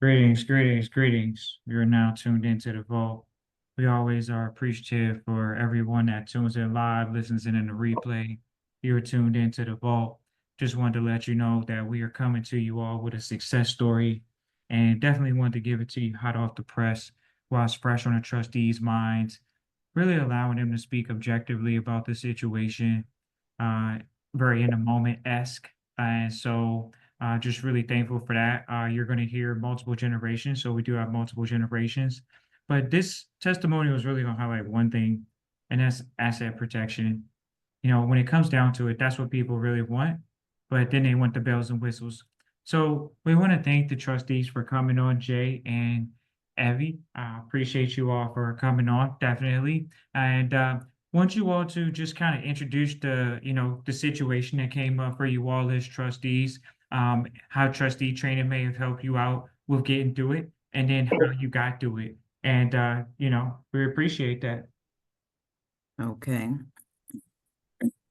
Greetings, greetings, greetings. You're now tuned into the vault. We always are appreciative for everyone that tunes in live, listens in the replay. You're tuned into the vault. Just wanted to let you know that we are coming to you all with a success story and definitely wanted to give it to you hot off the press while it's fresh on the trustees' minds, really allowing them to speak objectively about the situation, uh, very in the moment-esque. And so just really thankful for that. You're going to hear multiple generations. So we do have multiple generations. But this testimonial is really going to highlight one thing, and that's asset protection. When it comes down to it, that's what people really want. But then they want the bells and whistles. So we want to thank the trustees for coming on, Jay and Evie. I appreciate you all for coming on, definitely. And want you all to just kind of introduce the situation that came up for you all as trustees, how trustee training may have helped you out with getting through it, and then how you got through it. And we appreciate that. Okay,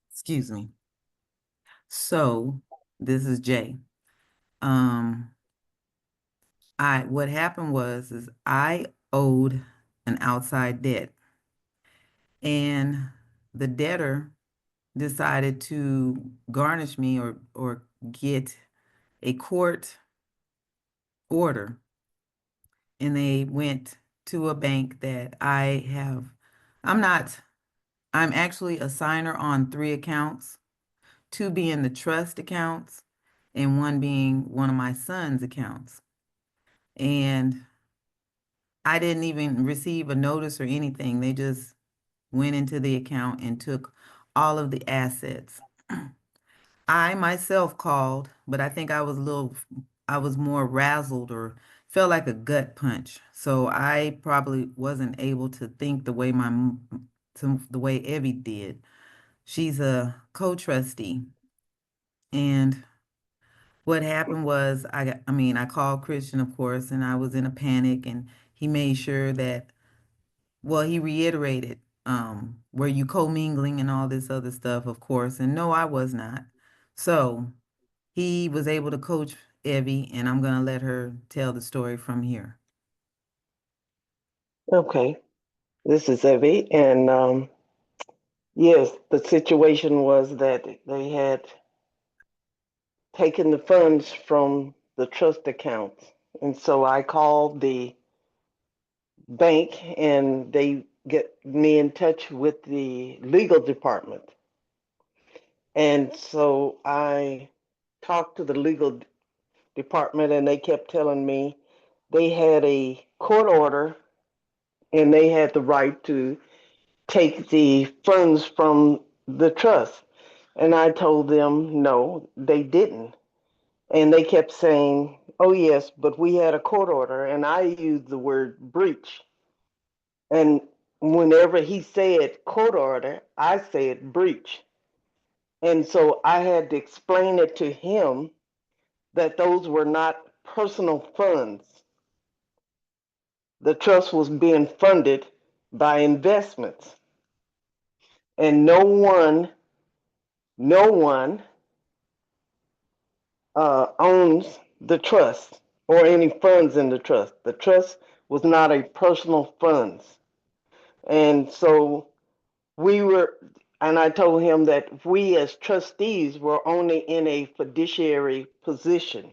excuse me. So this is Jay. Um, what happened was I owed an outside debt, and the debtor decided to garnish me or get a court order, and they went to a bank that I'm not, I'm actually a signer on 3 accounts, two being the trust accounts and one being one of my son's accounts. And I didn't even receive a notice or anything. They just went into the account and took all of the assets. I myself called, but I think I was more razzled or felt like a gut punch. So I probably wasn't able to think the way Evie did. She's a co-trustee. And what happened was I called Christian, of course, and I was in a panic, and he made sure that, well, he reiterated, were you commingling and all this other stuff, of course, and no, I was not. So he was able to coach Evie, and I'm gonna let her tell the story from here. Okay, this is Evie, and yes, the situation was that they had taken the funds from the trust accounts, and so I called the bank, and they get me in touch with the legal department, and so I talked to the legal department, and they kept telling me they had a court order, and they had the right to take the funds from the trust. And I told them, no, they didn't. And they kept saying, oh, yes, but we had a court order. And I used the word breach. And whenever he said court order, I said breach. And so I had to explain it to him that those were not personal funds. The trust was being funded by investments. And no one owns the trust or any funds in the trust. The trust was not a personal funds. And so we were, and I told him that we as trustees were only in a fiduciary position.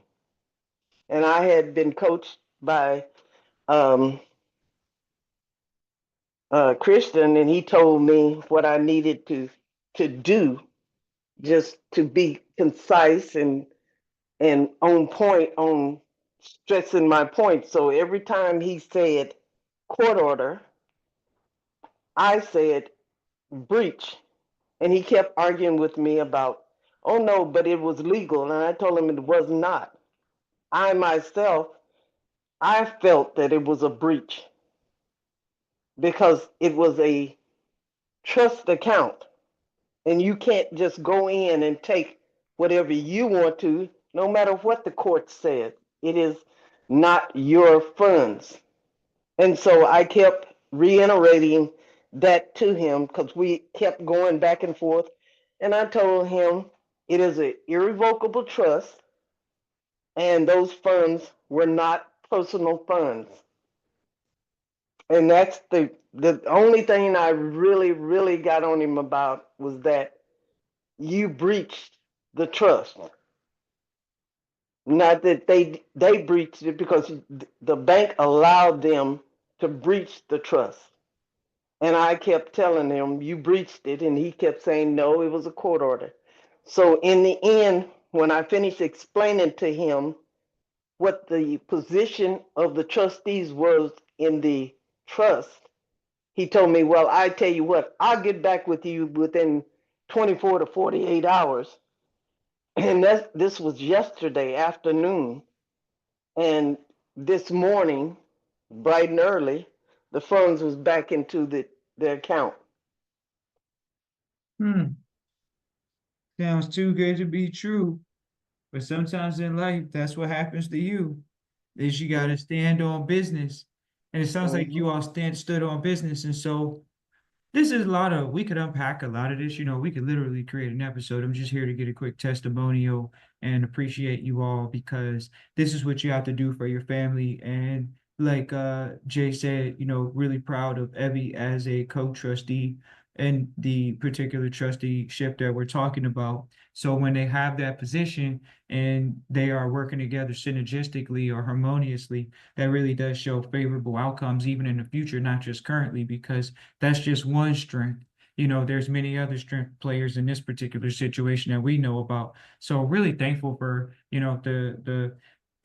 And I had been coached by um, Christian, and he told me what I needed to do just to be concise and on point on stressing my point. So every time he said court order, I said breach. And he kept arguing with me about, oh no, but it was legal. And I told him it was not. I myself, I felt that it was a breach because it was a trust account. And you can't just go in and take whatever you want to, no matter what the court said. It is not your funds. And so I kept reiterating that to him because we kept going back and forth. And I told him it is an irrevocable trust, and those funds were not personal funds. And that's the only thing I really got on him about was that you breached the trust. Not that they breached it, because the bank allowed them to breach the trust. And I kept telling him, you breached it. And he kept saying, no, it was a court order. So in the end, when I finished explaining to him what the position of the trustees was in the trust, he told me, well, I tell you what, I'll get back with you within 24 to 48 hours. And this was yesterday afternoon. And this morning, bright and early, the funds was back into the account. Sounds too good to be true. But sometimes in life, that's what happens to you, is you gotta stand on business. And it sounds like you all stood on business. And so this is we could unpack a lot of this, we could literally create an episode. I'm just here to get a quick testimonial and appreciate you all, because this is what you have to do for your family. And like Jay said, really proud of Evie as a co-trustee and the particular trusteeship that we're talking about. So when they have that position and they are working together synergistically or harmoniously, that really does show favorable outcomes even in the future, not just currently, because that's just one strength. There's many other strength players in this particular situation that we know about. So really thankful for, the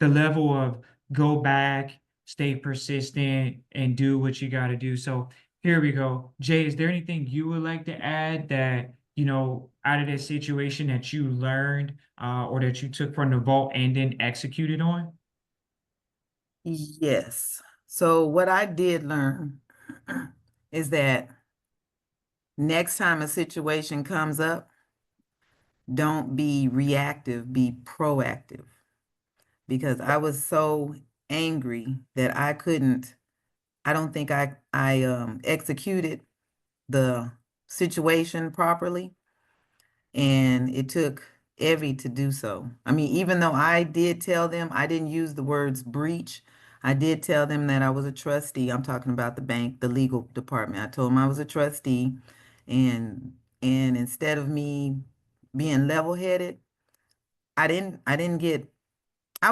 level of go back, stay persistent, and do what you got to do. So here we go. Jay, is there anything you would like to add that, out of this situation that you learned or that you took from the vault and then executed on? Yes. So what I did learn is that next time a situation comes up, don't be reactive, be proactive. Because I was so angry that I don't think I executed the situation properly. And it took Evie to do so. I mean, even though I did tell them, I didn't use the words breach. I did tell them that I was a trustee. I'm talking about the bank, the legal department. I told them I was a trustee, and instead of me being level-headed, I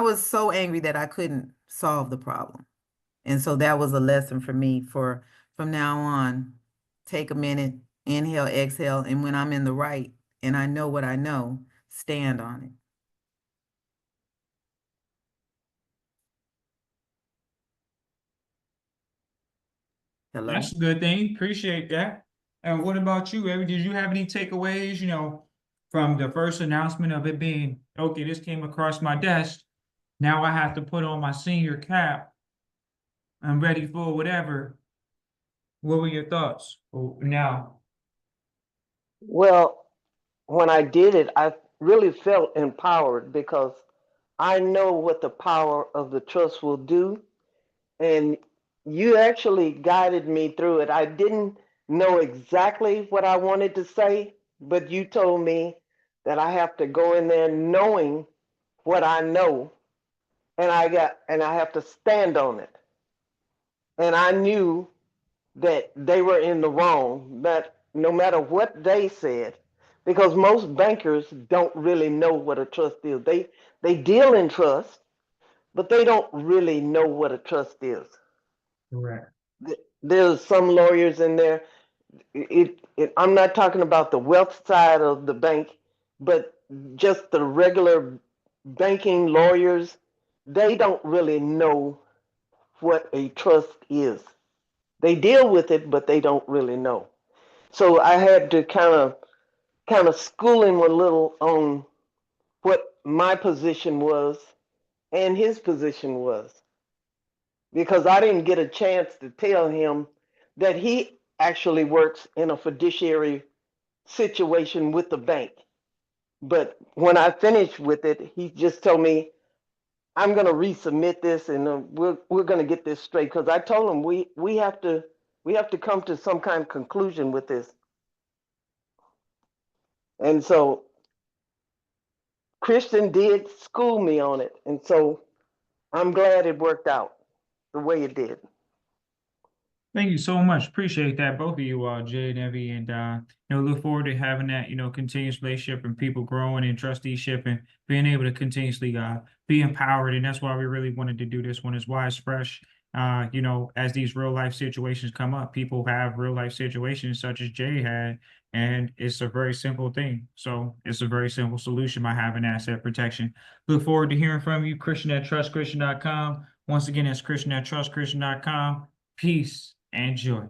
was so angry that I couldn't solve the problem. And so that was a lesson for me from now on, take a minute, inhale, exhale, and when I'm in the right and I know what I know, stand on it. Hello? That's a good thing. Appreciate that. And what about you, Evie? Did you have any takeaways, from the first announcement of it being, okay, this came across my desk. Now I have to put on my senior cap. I'm ready for whatever. What were your thoughts now? Well, when I did it, I really felt empowered because I know what the power of the trust will do. And you actually guided me through it. I didn't know exactly what I wanted to say, but you told me that I have to go in there knowing what I know, and I have to stand on it. And I knew that they were in the wrong, that no matter what they said, because most bankers don't really know what a trust is. They deal in trust, but they don't really know what a trust is. Correct. There's some lawyers in there. I'm not talking about the wealth side of the bank, but just the regular banking lawyers. They don't really know what a trust is. They deal with it, but they don't really know. So I had to kind of school him a little on what my position was and his position was, because I didn't get a chance to tell him that he actually works in a fiduciary situation with the bank. But when I finished with it, he just told me, I'm going to resubmit this, and we're going to get this straight, because I told him we have to come to some kind of conclusion with this. And so Christian did school me on it. And so I'm glad it worked out the way it did. Thank you so much. Appreciate that, both of you, Jay and Evie, and look forward to having that, continuous relationship and people growing in trusteeship and being able to continuously be empowered. And that's why we really wanted to do this one, is why it's fresh. As these real life situations come up, people have real life situations such as Jay had, and it's a very simple thing. So it's a very simple solution by having asset protection. Look forward to hearing from you, Christian at trustchristian.com. Once again, that's Christian at trustchristian.com. Peace and joy.